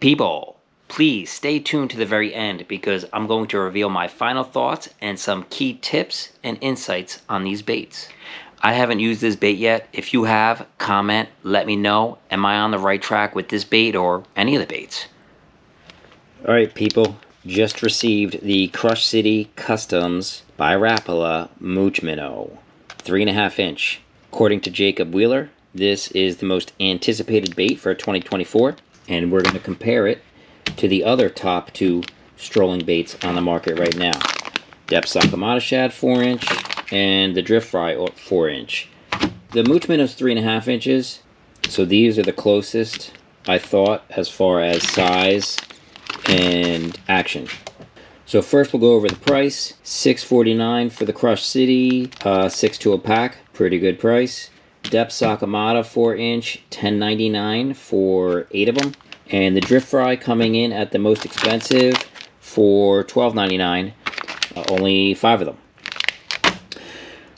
People, please stay tuned to the very end because I'm going to reveal my final thoughts and some key tips and insights on these baits. I haven't used this bait yet. If you have, comment, let me know. Am I on the right track with this bait or any of the baits? Alright people, just received the Crush City Customs by Rapala Mooch Minnow, 3.5 inch. According to Jacob Wheeler, this is the most anticipated bait for 2024, and we're going to compare it to the other top two strolling baits on the market right now. Deps Sakamata Shad 4 inch and the Drift Fry 4 inch. The Mooch Minnow is 3.5 inches, so these are the closest I thought as far as size and action. So first we'll go over the price. $6.49 for the Crush City, 6 a pack, pretty good price. Deps Sakamata 4 inch, $10.99 for 8 of them. And the Drift Fry coming in at the most expensive for $12.99, only 5 of them.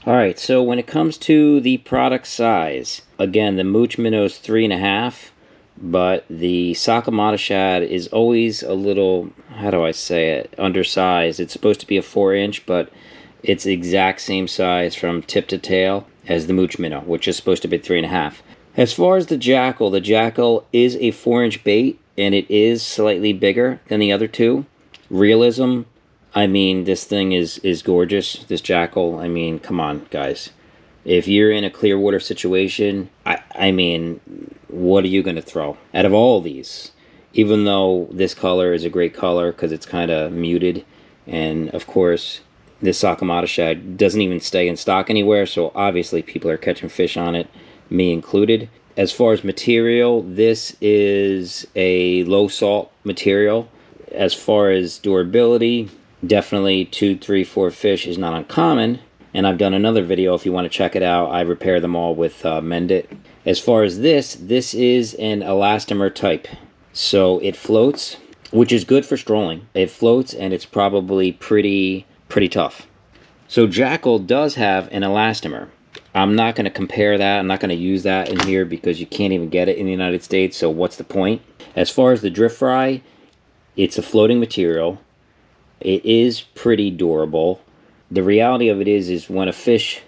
Alright, so when it comes to the product size, again, the Mooch Minnow is 3.5, but the Sakamata Shad is always a little, how do I say it, undersized. It's supposed to be a 4 inch, but it's the exact same size from tip to tail as the Mooch Minnow, which is supposed to be 3.5. As far as the jackall is a 4 inch bait, and it is slightly bigger than the other two. Realism, I mean, this thing is gorgeous. This jackall, I mean, come on, guys. If you're in a clear water situation, I mean, what are you going to throw? Out of all these, even though this color is a great color because it's kind of muted, and of course, this Sakamata Shad doesn't even stay in stock anywhere, so obviously people are catching fish on it, me included. As far as material, this is a low salt material. As far as durability, definitely 2, 3, 4 fish is not uncommon. And I've done another video if you want to check it out. I repair them all with Mend It. As far as this is an elastomer type. So it floats, which is good for strolling. It floats and it's probably pretty tough. So jackall does have an elastomer. I'm not going to compare that. I'm not going to use that in here because you can't even get it in the United States, so what's the point? As far as the Drift Fry, it's a floating material. It is pretty durable. The reality of it is when a fish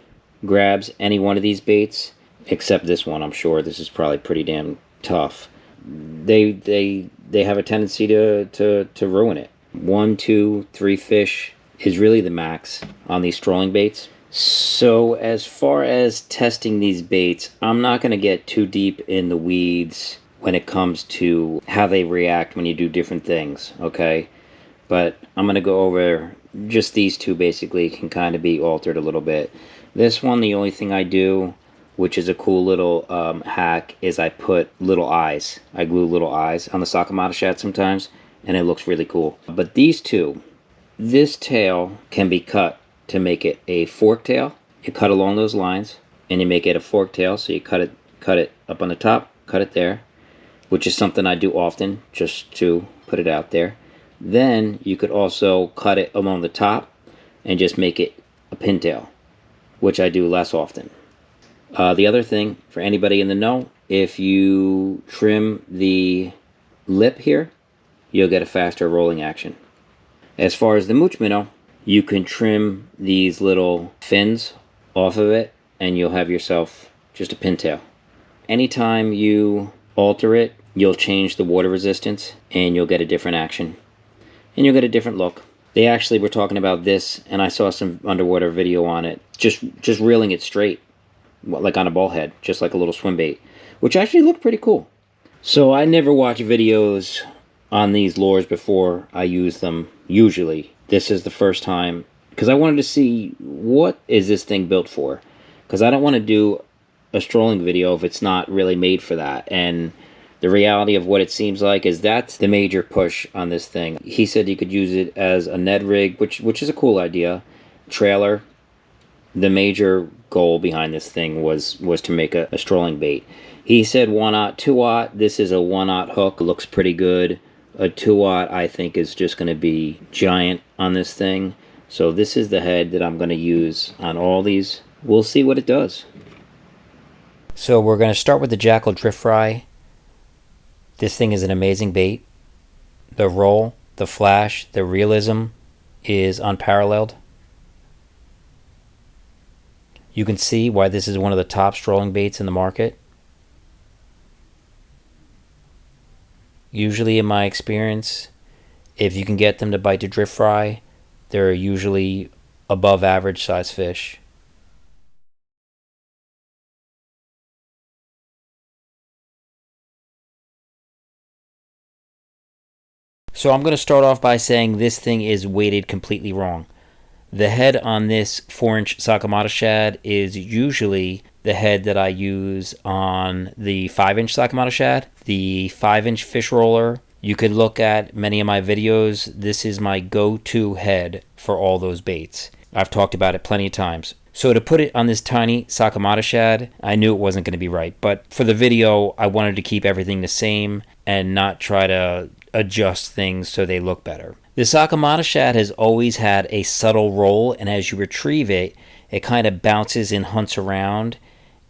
grabs any one of these baits, except this one, I'm sure this is probably pretty damn tough, they have a tendency to ruin it. 1, 2, 3 fish is really the max on these strolling baits. So as far as testing these baits, I'm not going to get too deep in the weeds when it comes to how they react when you do different things, okay? But I'm going to go over just these two basically can kind of be altered a little bit. This one, the only thing I do, which is a cool little hack, is I put little eyes. I glue little eyes on the Sakamata Shad sometimes, and it looks really cool. But these two, this tail can be cut to make it a fork tail. You cut along those lines, and you make it a fork tail, so you cut it up on the top, cut it there, which is something I do often, just to put it out there. Then you could also cut it along the top and just make it a pintail, which I do less often. The other thing, for anybody in the know, if you trim the lip here, you'll get a faster rolling action. As far as the Mooch Minnow, you can trim these little fins off of it and you'll have yourself just a pintail. Anytime you alter it, you'll change the water resistance and you'll get a different action. And you'll get a different look. They actually were talking about this, and I saw some underwater video on it, just reeling it straight, like on a ball head, just like a little swim bait, which actually looked pretty cool. So I never watch videos on these lures before I use them, usually. This is the first time, because I wanted to see what is this thing built for, because I don't want to do a strolling video if it's not really made for that. And the reality of what it seems like is that's the major push on this thing. He said you could use it as a Ned rig, which is a cool idea. Trailer. The major goal behind this thing was to make a strolling bait. He said 1/0, 2/0. This is a 1/0 hook. Looks pretty good. A 2/0 I think is just going to be giant on this thing. So this is the head that I'm going to use on all these. We'll see what it does. So we're going to start with the jackall drift fry. This thing is an amazing bait. The roll, the flash, the realism is unparalleled. You can see why this is one of the top strolling baits in the market. Usually in my experience, if you can get them to bite to drift fry, they're usually above average size fish. So I'm going to start off by saying this thing is weighted completely wrong. The head on this 4-inch sakamata shad is usually the head that I use on the 5-inch sakamata shad. The 5-inch fish roller, you could look at many of my videos. This is my go-to head for all those baits. I've talked about it plenty of times. So to put it on this tiny sakamata shad, I knew it wasn't going to be right. But for the video, I wanted to keep everything the same and not try to adjust things so they look better. The sakamata shad has always had a subtle roll, and as you retrieve it, it kind of bounces and hunts around,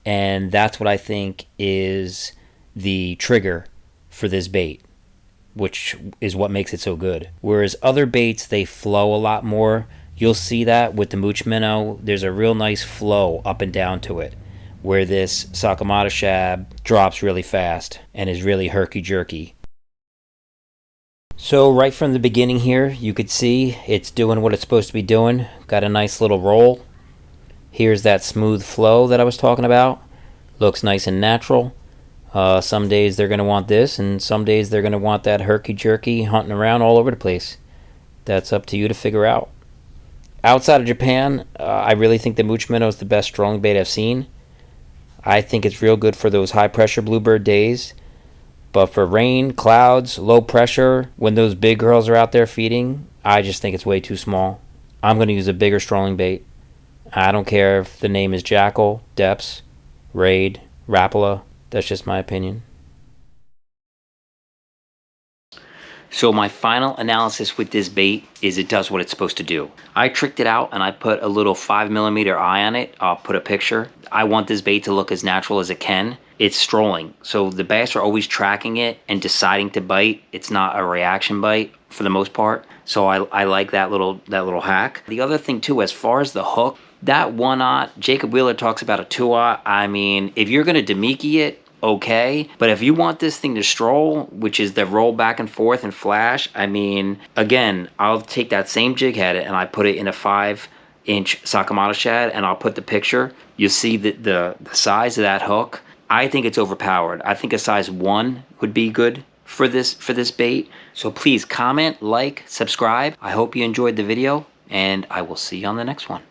and that's what I think is the trigger for this bait, which is what makes it so good. Whereas other baits, they flow a lot more. You'll see that with the mooch minnow. There's a real nice flow up and down to it, where this sakamata shad drops really fast and is really herky-jerky. So right from the beginning here, you could see it's doing what it's supposed to be doing. Got a nice little roll. Here's that smooth flow that I was talking about. Looks nice and natural. Some days they're going to want this, and some days they're going to want that herky-jerky hunting around all over the place. That's up to you to figure out. Outside of Japan, I really think the mooch minnow is the best strolling bait I've seen. I think it's real good for those high-pressure bluebird days. But for rain, clouds, low pressure, when those big girls are out there feeding, I just think it's way too small. I'm going to use a bigger strolling bait. I don't care if the name is jackall, deps, raid, rapala. That's just my opinion. So my final analysis with this bait is it does what it's supposed to do. I tricked it out and I put a little 5mm eye on it. I'll put a picture. I want this bait to look as natural as it can. It's strolling, so the bass are always tracking it and deciding to bite. It's not a reaction bite for the most part, so I like that little hack. The other thing too, as far as the hook, that 1/0, Jacob Wheeler talks about a 2/0. I mean, if you're gonna Demiki it, okay, but if you want this thing to stroll, which is the roll back and forth and flash, I mean, again, I'll take that same jig head and I put it in a 5-inch sakamata shad, and I'll put the picture. You'll see the size of that hook. I think it's overpowered. I think a size 1 would be good for this bait. So please comment, like, subscribe. I hope you enjoyed the video, and I will see you on the next one.